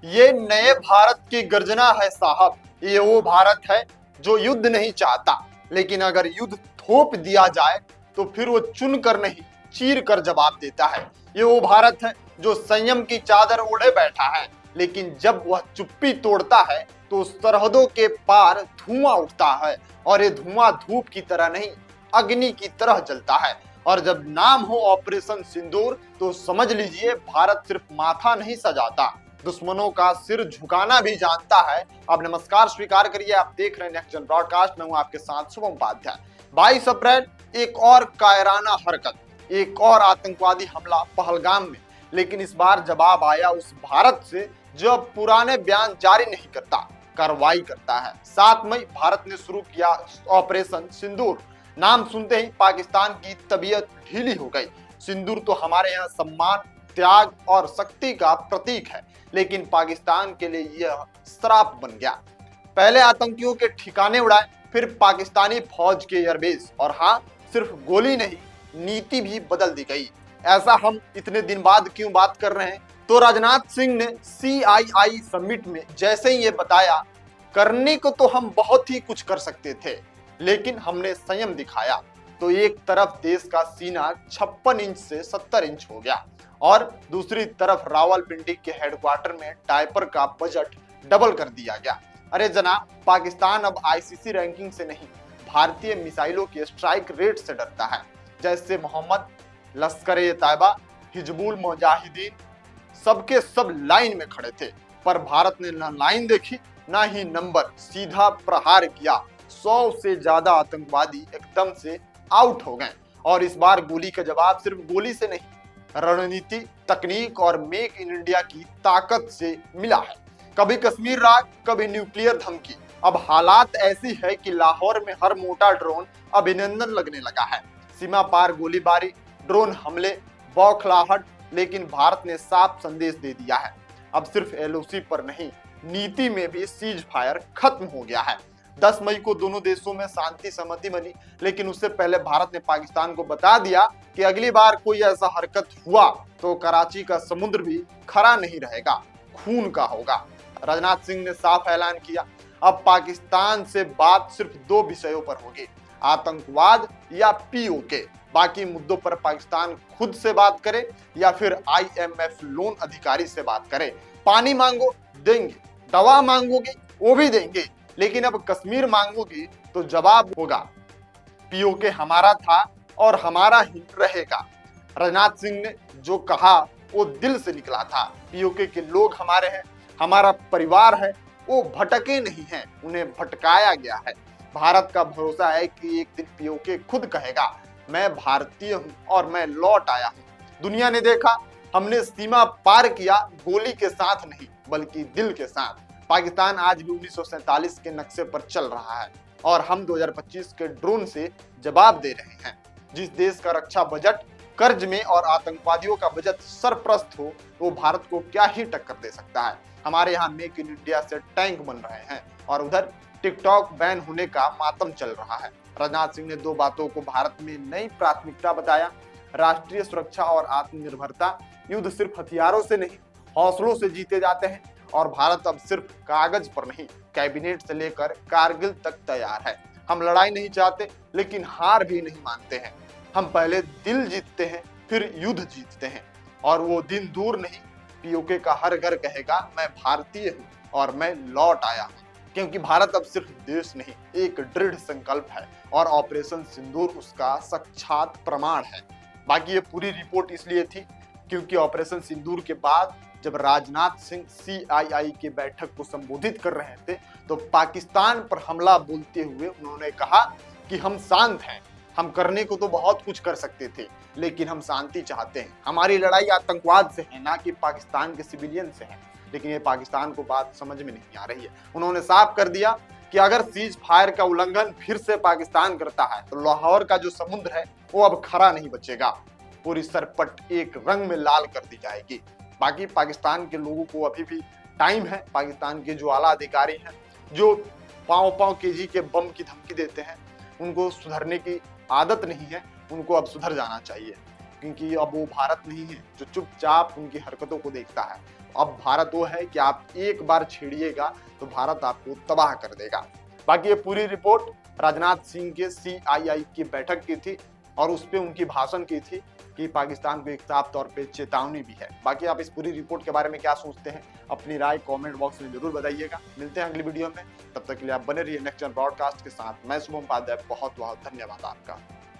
ये नए भारत की गर्जना है साहब। ये वो भारत है जो युद्ध नहीं चाहता, लेकिन अगर युद्ध थोप दिया जाए तो फिर वो चुन कर नहीं चीर कर जवाब देता है। ये वो भारत है जो संयम की चादर ओढ़े बैठा है, लेकिन जब वह चुप्पी तोड़ता है तो सरहदों के पार धुआं उठता है, और ये धुआं धूप की तरह नहीं अग्नि की तरह जलता है। और जब नाम हो ऑपरेशन सिंदूर तो समझ लीजिए भारत सिर्फ माथा नहीं सजाता, दुश्मनों का सिर झुकाना भी जानता है। अब नमस्कार स्वीकार करिए, आप देख रहे हैं नेक्स्ट जन ब्रॉडकास्ट। मैं हूं आपके साथ शुभम उपाध्याय। 22 अप्रैल एक और कायराना हरकत, एक और आतंकवादी हमला पहलगाम में, लेकिन इस बार जवाब आया उस भारत से जो अब पुराने बयान जारी नहीं करता, कार्रवाई करता है। 7 मई भारत ने शुरू किया ऑपरेशन सिंदूर। नाम सुनते ही पाकिस्तान की तबीयत ढीली हो गई। सिंदूर तो हमारे यहाँ सम्मान, त्याग और शक्ति का प्रतीक है, लेकिन पाकिस्तान के लिए यह श्राप बन गया। पहले आतंकियों के ठिकाने उड़ाए, फिर पाकिस्तानी फौज के एयरबेस, और हाँ, सिर्फ गोली नहीं, नीति भी बदल दी गई। ऐसा हम इतने दिन बाद क्यों बात कर रहे हैं? तो राजनाथ सिंह ने CII समिट में जैसे ही ये बताया, करने को तो हम बहुत ही कुछ कर सकते थे, लेकिन हमने संयम दिखाया, तो एक तरफ देश का सीना 56 इंच से 70 इंच हो गया, और दूसरी तरफ रावलपिंडी के हेडक्वार्टर में डायपर का बजट डबल कर दिया गया। अरे जनाब, पाकिस्तान अब ICC रैंकिंग से नहीं, भारतीय मिसाइलों के स्ट्राइक रेट से डरता है। जैसे मोहम्मद, लश्कर-ए-तैयबा, हिजबुल मुजाहिदीन सबके सब लाइन में खड़े थे, पर भारत ने ना लाइन देखी ना ही नंबर, सीधा प्रहार किया। 100 से ज्यादा आतंकवादी एकदम से आउट हो गए, और इस बार गोली का जवाब सिर्फ गोली से नहीं, रणनीति, तकनीक और मेक इन इंडिया की ताकत से मिला है। कभी कश्मीर राग, कभी न्यूक्लियर धमकी। अब हालात ऐसी है कि लाहौर में हर मोटा ड्रोन अभिनंदन लगने लगा है। सीमा पार गोलीबारी, ड्रोन हमले, बौखलाहट, लेकिन भारत ने साफ संदेश दे दिया है। अब सिर्फ LOC पर नहीं, नीति में भी सीज फायर खत्म हो गया है। 10 मई को दोनों देशों में शांति सहमति बनी, लेकिन उससे पहले भारत ने पाकिस्तान को बता दिया कि अगली बार कोई ऐसा हरकत हुआ तो कराची का समुद्र भी खड़ा नहीं रहेगा, खून का होगा। राजनाथ सिंह ने साफ ऐलान किया, अब पाकिस्तान से बात सिर्फ 2 विषयों पर होगी, आतंकवाद या POK। बाकी मुद्दों पर पाकिस्तान खुद से बात करे या फिर IMF लोन अधिकारी से बात करे। पानी मांगो देंगे, दवा मांगोगे वो भी देंगे, लेकिन अब कश्मीर मांगोगी तो जवाब होगा POK हमारा था और हमारा ही रहेगा। राजनाथ सिंह ने जो कहा वो दिल से निकला था। POK के लोग हमारे हैं, हमारा परिवार है, वो भटके नहीं हैं, उन्हें भटकाया गया है। भारत का भरोसा है कि एक दिन POK खुद कहेगा, मैं भारतीय हूँ और मैं लौट आया हूँ। दुनिया ने देखा, हमने सीमा पार किया, गोली के साथ नहीं बल्कि दिल के साथ। पाकिस्तान आज भी 1947 के नक्शे पर चल रहा है, और हम 2025 के ड्रोन से जवाब दे रहे हैं। जिस देश का रक्षा बजट कर्ज में और आतंकवादियों का बजट सरप्रस्त हो, वो भारत को क्या ही टक्कर दे सकता है। हमारे यहाँ मेक इन इंडिया से टैंक बन रहे हैं, और उधर टिकटॉक बैन होने का मातम चल रहा है। राजनाथ सिंह ने 2 बातों को भारत में नई प्राथमिकता बताया, राष्ट्रीय सुरक्षा और आत्मनिर्भरता। युद्ध सिर्फ हथियारों से नहीं, हौसलों से जीते जाते हैं, और भारत अब सिर्फ कागज पर नहीं, कैबिनेट से लेकर कारगिल तक तैयार है। हम लड़ाई नहीं चाहते, लेकिन हार भी नहीं मानते हैं। हम पहले दिल जीतते हैं, फिर युद्ध जीतते हैं, और वो दिन दूर नहीं, POK का हर घर कहेगा, मैं भारतीय हूँ और मैं लौट आया हूँ। क्योंकि भारत अब सिर्फ देश नहीं, एक दृढ़ संकल्प है, और ऑपरेशन सिंदूर उसका साक्षात प्रमाण है। बाकी ये पूरी रिपोर्ट इसलिए थी क्योंकि ऑपरेशन सिंदूर के बाद जब राजनाथ सिंह CII की बैठक को संबोधित कर रहे थे, तो पाकिस्तान पर हमला बोलते हुए उन्होंने कहा कि हम शांत हैं, हम करने को तो बहुत कुछ कर सकते थे, लेकिन हम शांति चाहते हैं। हमारी लड़ाई आतंकवाद से है, ना कि पाकिस्तान के सिविलियन से है। लेकिन ये पाकिस्तान को बात समझ में नहीं आ रही है। उन्होंने साफ कर दिया कि अगर सीज फायर का उल्लंघन फिर से पाकिस्तान करता है तो लाहौर का जो समुद्र है वो अब खड़ा नहीं बचेगा, पूरी सरपट एक रंग में लाल कर दी जाएगी। बाकी पाकिस्तान के लोगों को अभी भी टाइम है। पाकिस्तान के जो आला अधिकारी हैं, जो पाँव KG के बम की धमकी देते हैं, उनको सुधरने की आदत नहीं है, उनको अब सुधर जाना चाहिए, क्योंकि अब वो भारत नहीं है जो चुपचाप उनकी हरकतों को देखता है। अब भारत वो है कि आप एक बार छेड़िएगा तो भारत आपको तबाह कर देगा। बाकी ये पूरी रिपोर्ट राजनाथ सिंह के CII की बैठक की थी और उस पर उनकी भाषण की थी कि पाकिस्तान को एक साफ तौर पे चेतावनी भी है। बाकी आप इस पूरी रिपोर्ट के बारे में क्या सोचते हैं, अपनी राय कमेंट बॉक्स में जरूर बताइएगा। मिलते हैं अगली वीडियो में, तब तक के लिए आप बने रहिए नेक्स्ट जन ब्रॉडकास्ट के साथ। मैं शुभम उपाध्याय, बहुत बहुत धन्यवाद आपका।